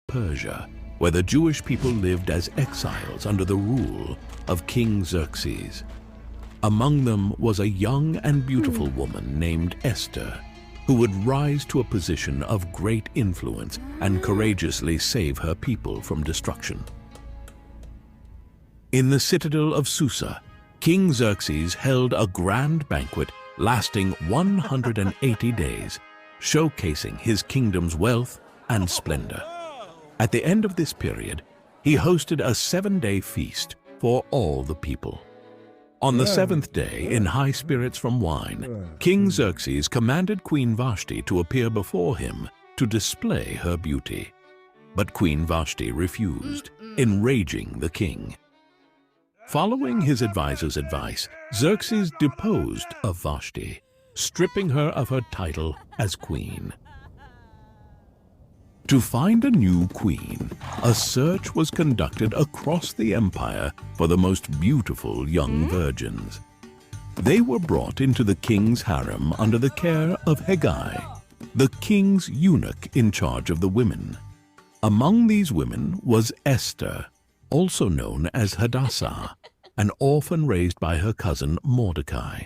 Persia, where the Jewish people lived as exiles under the rule of King Xerxes. Among them was a young and beautiful woman named Esther, who would rise to a position of great influence and courageously save her people from destruction. In the citadel of Susa, King Xerxes held a grand banquet lasting 180 days, showcasing his kingdom's wealth and splendor. At the end of this period, he hosted a 7-day feast for all the people. On the 7th day, in high spirits from wine, King Xerxes commanded Queen Vashti to appear before him to display her beauty. But Queen Vashti refused, enraging the king. Following his advisor's advice, Xerxes deposed of Vashti, stripping her of her title as queen. To find a new queen, a search was conducted across the empire for the most beautiful young virgins. They were brought into the king's harem under the care of Hegai, the king's eunuch in charge of the women. Among these women was Esther, also known as Hadassah, an orphan raised by her cousin Mordecai.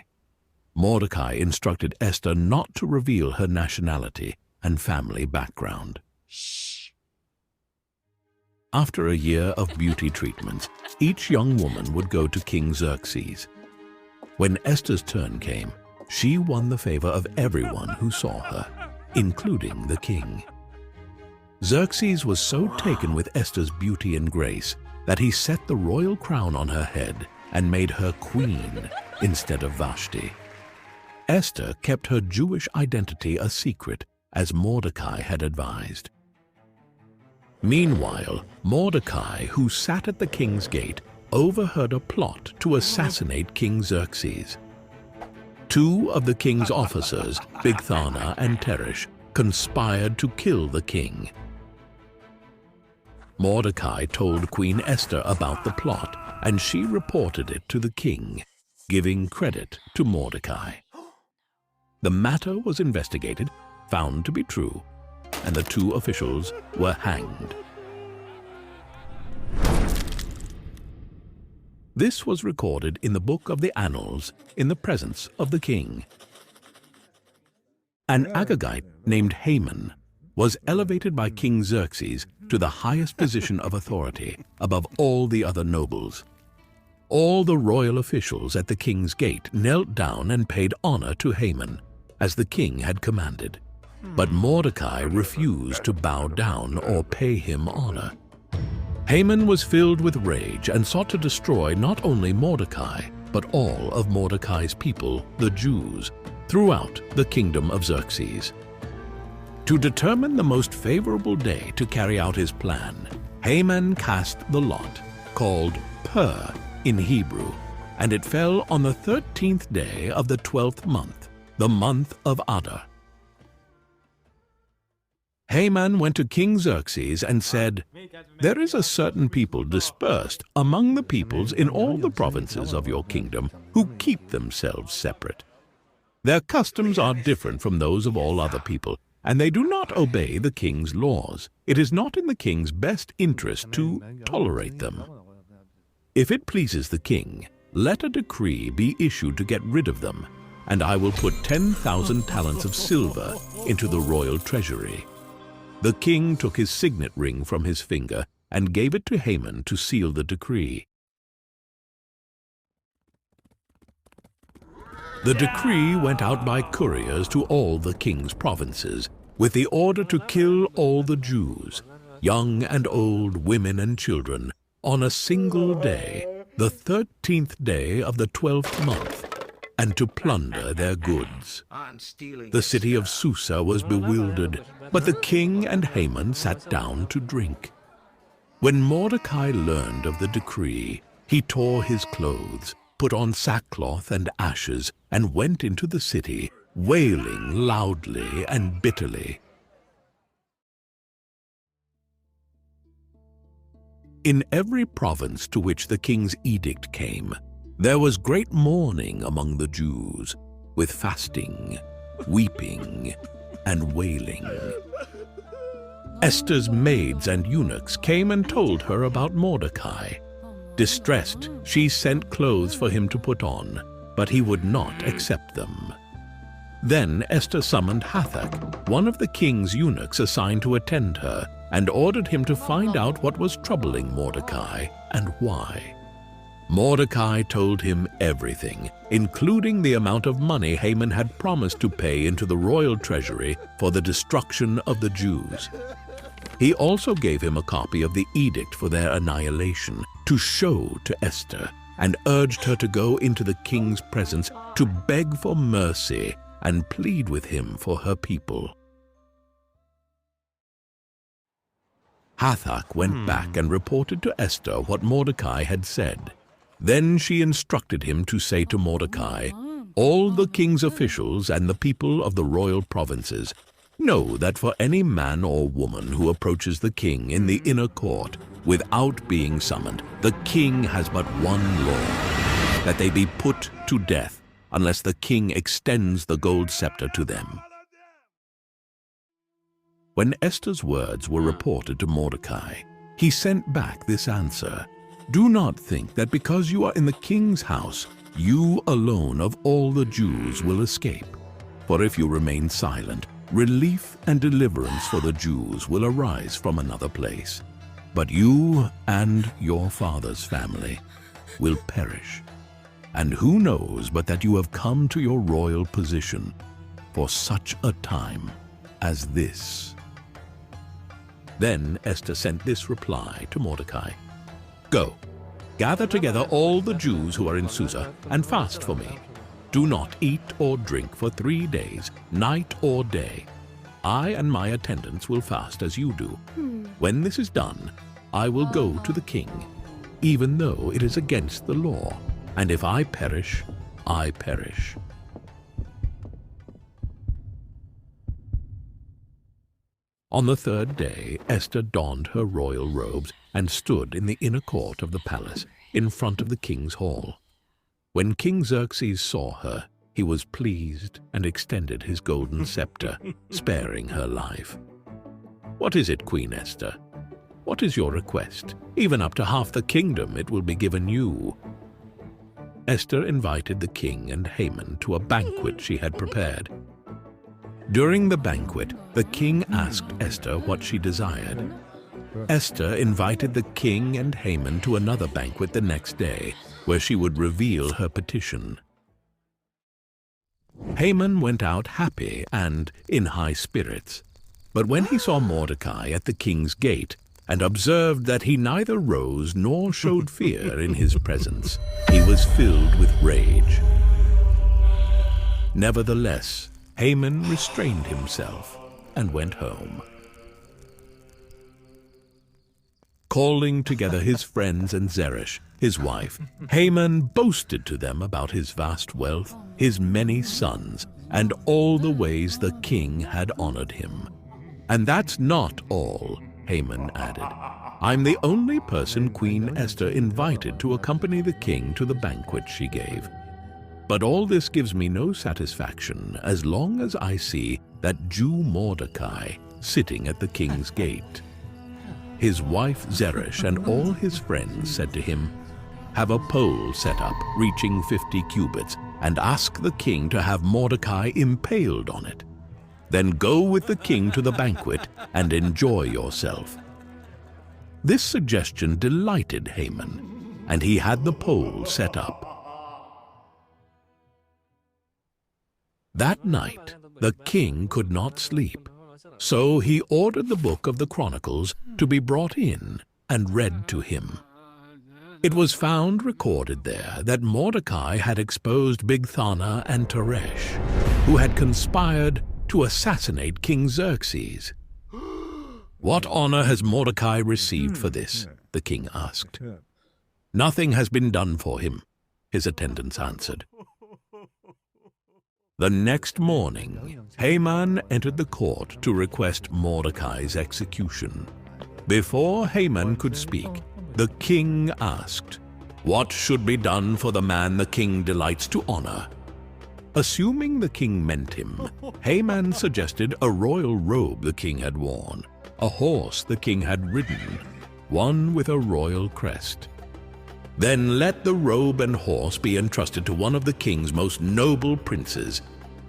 Mordecai instructed Esther not to reveal her nationality and family background. After a year of beauty treatments, each young woman would go to King Xerxes. When Esther's turn came, she won the favor of everyone who saw her, including the king. Xerxes was so taken with Esther's beauty and grace that he set the royal crown on her head and made her queen instead of Vashti. Esther kept her Jewish identity a secret, as Mordecai had advised. Meanwhile, Mordecai, who sat at the king's gate, overheard a plot to assassinate King Xerxes. Two of the king's officers, Bigthana and Teresh, conspired to kill the king. Mordecai told Queen Esther about the plot, and she reported it to the king, giving credit to Mordecai. The matter was investigated, found to be true, and the two officials were hanged. This was recorded in the book of the Annals in the presence of the king. An Agagite named Haman was elevated by King Xerxes to the highest position of authority above all the other nobles. All the royal officials at the king's gate knelt down and paid honor to Haman, as the king had commanded. But Mordecai refused to bow down or pay him honor. Haman was filled with rage and sought to destroy not only Mordecai, but all of Mordecai's people, the Jews, throughout the kingdom of Xerxes. To determine the most favorable day to carry out his plan, Haman cast the lot, called Pur in Hebrew, and it fell on the 13th day of the 12th month, the month of Adar. Haman went to King Xerxes and said, "There is a certain people dispersed among the peoples in all the provinces of your kingdom who keep themselves separate. Their customs are different from those of all other people, and they do not obey the king's laws. It is not in the king's best interest to tolerate them. If it pleases the king, let a decree be issued to get rid of them, and I will put 10,000 talents of silver into the royal treasury." The king took his signet ring from his finger and gave it to Haman to seal the decree. The decree went out by couriers to all the king's provinces, with the order to kill all the Jews, young and old, women and children, on a single day, the 13th day of the 12th month, and to plunder their goods. The city of Susa was bewildered, but the king and Haman sat down to drink. When Mordecai learned of the decree, he tore his clothes, put on sackcloth and ashes, and went into the city, wailing loudly and bitterly. In every province to which the king's edict came, there was great mourning among the Jews, with fasting, weeping, and wailing. Esther's maids and eunuchs came and told her about Mordecai. Distressed, she sent clothes for him to put on, but he would not accept them. Then Esther summoned Hathach, one of the king's eunuchs assigned to attend her, and ordered him to find out what was troubling Mordecai and why. Mordecai told him everything, including the amount of money Haman had promised to pay into the royal treasury for the destruction of the Jews. He also gave him a copy of the edict for their annihilation to show to Esther, and urged her to go into the king's presence to beg for mercy and plead with him for her people. Hathach went back and reported to Esther what Mordecai had said. Then she instructed him to say to Mordecai, "All the king's officials and the people of the royal provinces know that for any man or woman who approaches the king in the inner court without being summoned, the king has but one law, that they be put to death unless the king extends the gold scepter to them." When Esther's words were reported to Mordecai, he sent back this answer: "Do not think that because you are in the king's house, you alone of all the Jews will escape. For if you remain silent, relief and deliverance for the Jews will arise from another place. But you and your father's family will perish. And who knows but that you have come to your royal position for such a time as this?" Then Esther sent this reply to Mordecai: "Go, gather together all the Jews who are in Susa and fast for me. Do not eat or drink for 3 days, night or day. I and my attendants will fast as you do. When this is done, I will go to the king, even though it is against the law. And if I perish, I perish." On the 3rd day, Esther donned her royal robes and stood in the inner court of the palace, in front of the king's hall. When King Xerxes saw her, he was pleased and extended his golden scepter, sparing her life. "What is it, Queen Esther? What is your request? Even up to half the kingdom it will be given you." Esther invited the king and Haman to a banquet she had prepared. During the banquet, the king asked Esther what she desired. Esther invited the king and Haman to another banquet the next day, where she would reveal her petition. Haman went out happy and in high spirits, but when he saw Mordecai at the king's gate, and observed that he neither rose nor showed fear in his presence, he was filled with rage. Nevertheless, Haman restrained himself and went home. Calling together his friends and Zeresh, his wife, Haman boasted to them about his vast wealth, his many sons, and all the ways the king had honored him. "And that's not all," Haman added. "I'm the only person Queen Esther invited to accompany the king to the banquet she gave. But all this gives me no satisfaction as long as I see that Jew Mordecai sitting at the king's gate." His wife Zeresh and all his friends said to him, "Have a pole set up reaching 50 cubits, and ask the king to have Mordecai impaled on it. Then go with the king to the banquet and enjoy yourself." This suggestion delighted Haman, and he had the pole set up. That night, the king could not sleep, so he ordered the book of the Chronicles to be brought in and read to him. It was found recorded there that Mordecai had exposed Bigthana and Teresh, who had conspired to assassinate King Xerxes. "What honor has Mordecai received for this?" the king asked. "Nothing has been done for him," his attendants answered. The next morning, Haman entered the court to request Mordecai's execution. Before Haman could speak, the king asked, "What should be done for the man the king delights to honor?" Assuming the king meant him, Haman suggested a royal robe the king had worn, a horse the king had ridden, one with a royal crest. Then let the robe and horse be entrusted to one of the king's most noble princes.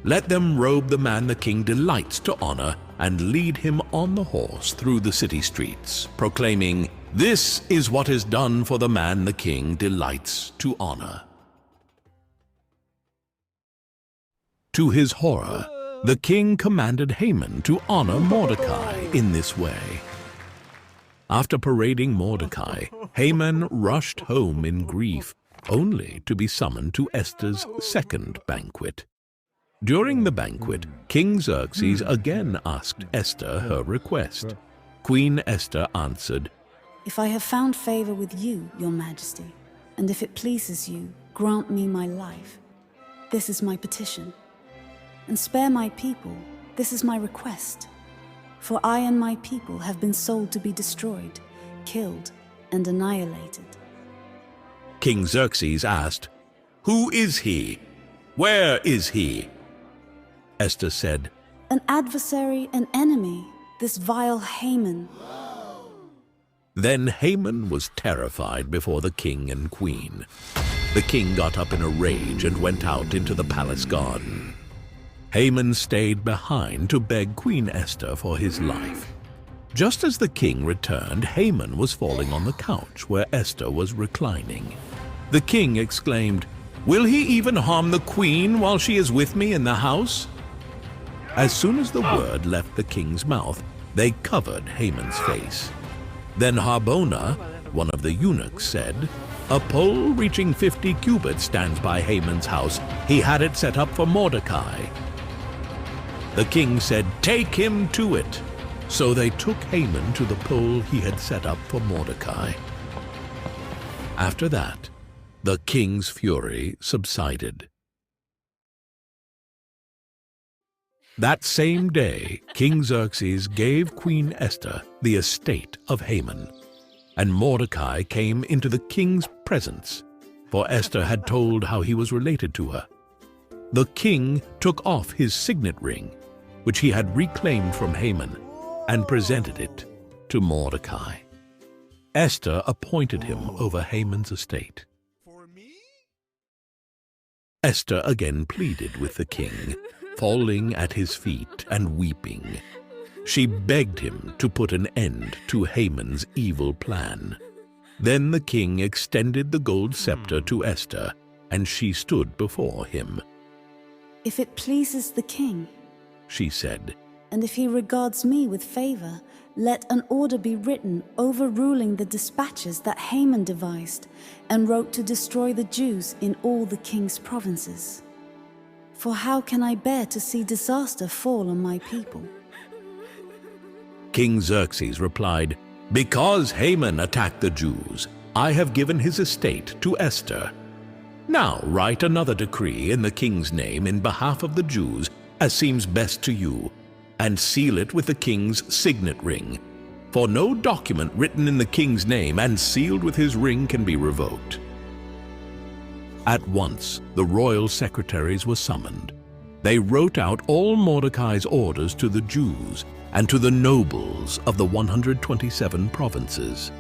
Let them robe the man the king delights to honor and lead him on the horse through the city streets, proclaiming, 'This is what is done for the man the king delights to honor.'" To his horror, the king commanded Haman to honor Mordecai in this way. After parading Mordecai, Haman rushed home in grief, only to be summoned to Esther's second banquet. During the banquet, King Xerxes again asked Esther her request. Queen Esther answered, "If I have found favor with you, your majesty, and if it pleases you, grant me my life. This is my petition. And spare my people, this is my request. For I and my people have been sold to be destroyed, killed, and annihilated." King Xerxes asked, "Who is he? Where is he?" Esther said, "An adversary, an enemy, this vile Haman." Then Haman was terrified before the king and queen. The king got up in a rage and went out into the palace garden. Haman stayed behind to beg Queen Esther for his life. Just as the king returned, Haman was falling on the couch where Esther was reclining. The king exclaimed, "Will he even harm the queen while she is with me in the house?" As soon as the word left the king's mouth, they covered Haman's face. Then Harbona, one of the eunuchs, said, "A pole reaching 50 cubits stands by Haman's house. He had it set up for Mordecai." The king said, "Take him to it." So they took Haman to the pole he had set up for Mordecai. After that, the king's fury subsided. That same day, King Xerxes gave Queen Esther the estate of Haman, and Mordecai came into the king's presence, for Esther had told how he was related to her. The king took off his signet ring, which he had reclaimed from Haman, and presented it to Mordecai. Esther appointed him over Haman's estate. Esther again pleaded with the king, falling at his feet and weeping. She begged him to put an end to Haman's evil plan. Then the king extended the gold scepter to Esther, and she stood before him. "If it pleases the king," she said, "and if he regards me with favor, let an order be written overruling the dispatches that Haman devised and wrote to destroy the Jews in all the king's provinces. For how can I bear to see disaster fall on my people?" King Xerxes replied, "Because Haman attacked the Jews, I have given his estate to Esther. Now write another decree in the king's name in behalf of the Jews, as seems best to you, and seal it with the king's signet ring. For no document written in the king's name and sealed with his ring can be revoked." At once the royal secretaries were summoned. They wrote out all Mordecai's orders to the Jews and to the nobles of the 127 provinces.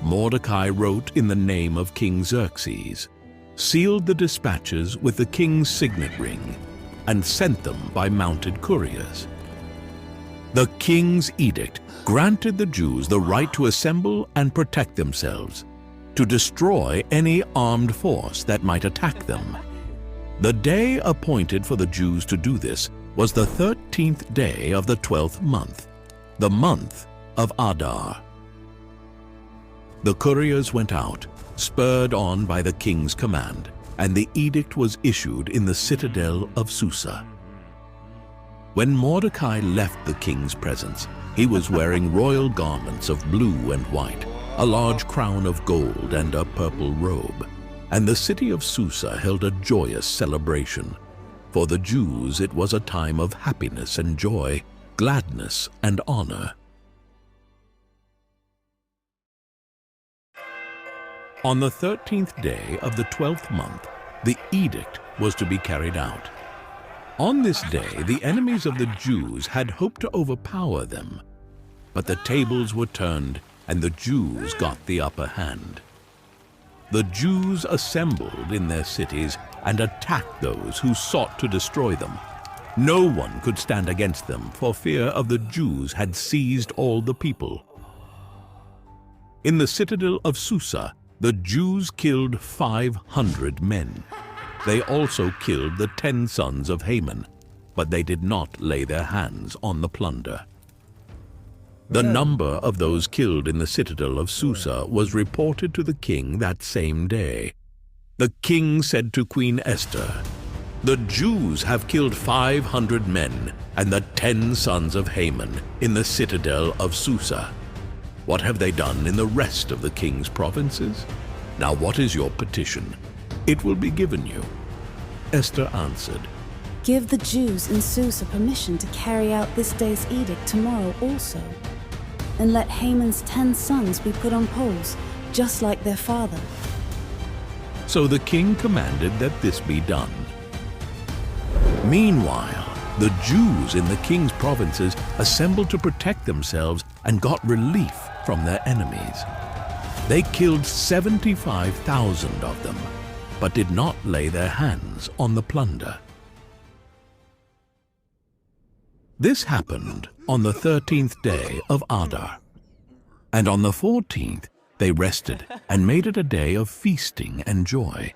Mordecai wrote in the name of King Xerxes, sealed the dispatches with the king's signet ring, and sent them by mounted couriers. The king's edict granted the Jews the right to assemble and protect themselves, to destroy any armed force that might attack them. The day appointed for the Jews to do this was the 13th day of the 12th month, the month of Adar. The couriers went out, spurred on by the king's command, and the edict was issued in the citadel of Susa. When Mordecai left the king's presence, he was wearing royal garments of blue and white, a large crown of gold and a purple robe, and the city of Susa held a joyous celebration. For the Jews it was a time of happiness and joy, gladness and honor. On the 13th day of the 12th month, the edict was to be carried out. On this day, the enemies of the Jews had hoped to overpower them. But the tables were turned, and the Jews got the upper hand. The Jews assembled in their cities and attacked those who sought to destroy them. No one could stand against them, for fear of the Jews had seized all the people. In the citadel of Susa, the Jews killed 500 men. They also killed the 10 sons of Haman, but they did not lay their hands on the plunder. The number of those killed in the citadel of Susa was reported to the king that same day. The king said to Queen Esther, "The Jews have killed 500 men and the 10 sons of Haman in the citadel of Susa. What have they done in the rest of the king's provinces? Now what is your petition? It will be given you." Esther answered, Give the Jews in Susa permission to carry out this day's edict tomorrow also, and let Haman's 10 sons be put on poles, just like their father. So the king commanded that this be done. Meanwhile, the Jews in the king's provinces assembled to protect themselves and got relief from their enemies. They killed 75,000 of them, but did not lay their hands on the plunder. This happened on the 13th day of Adar. And on the 14th they rested and made it a day of feasting and joy.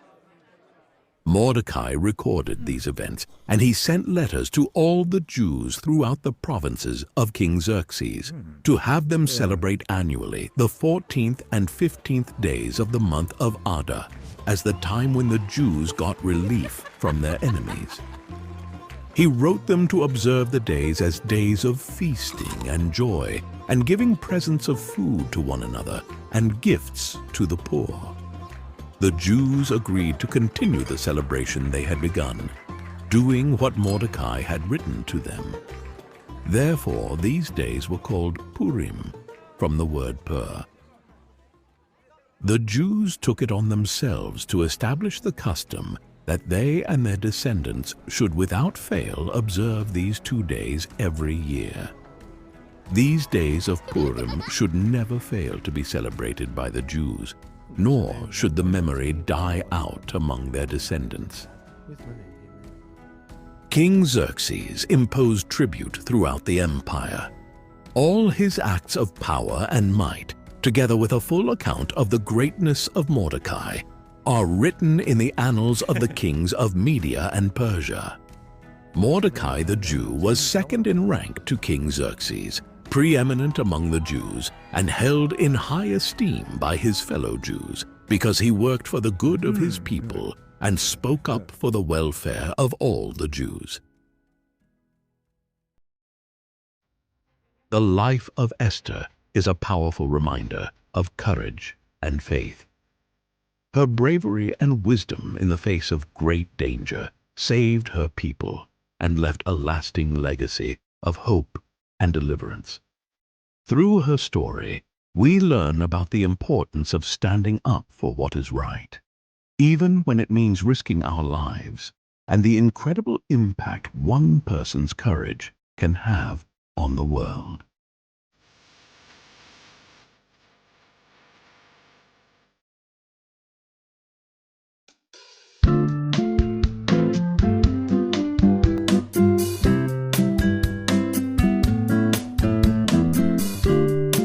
Mordecai recorded these events, and he sent letters to all the Jews throughout the provinces of King Xerxes to have them celebrate annually the 14th and 15th days of the month of Adar as the time when the Jews got relief from their enemies. He wrote them to observe the days as days of feasting and joy, and giving presents of food to one another and gifts to the poor. The Jews agreed to continue the celebration they had begun, doing what Mordecai had written to them. Therefore, these days were called Purim, from the word pur. The Jews took it on themselves to establish the custom that they and their descendants should without fail observe these 2 days every year. These days of Purim should never fail to be celebrated by the Jews, nor should the memory die out among their descendants. King Xerxes imposed tribute throughout the empire. All his acts of power and might, together with a full account of the greatness of Mordecai, are written in the annals of the kings of Media and Persia. Mordecai the Jew was second in rank to King Xerxes, preeminent among the Jews, and held in high esteem by his fellow Jews, because he worked for the good of his people and spoke up for the welfare of all the Jews. The life of Esther is a powerful reminder of courage and faith. Her bravery and wisdom in the face of great danger saved her people and left a lasting legacy of hope and deliverance. Through her story, we learn about the importance of standing up for what is right, even when it means risking our lives, and the incredible impact one person's courage can have on the world.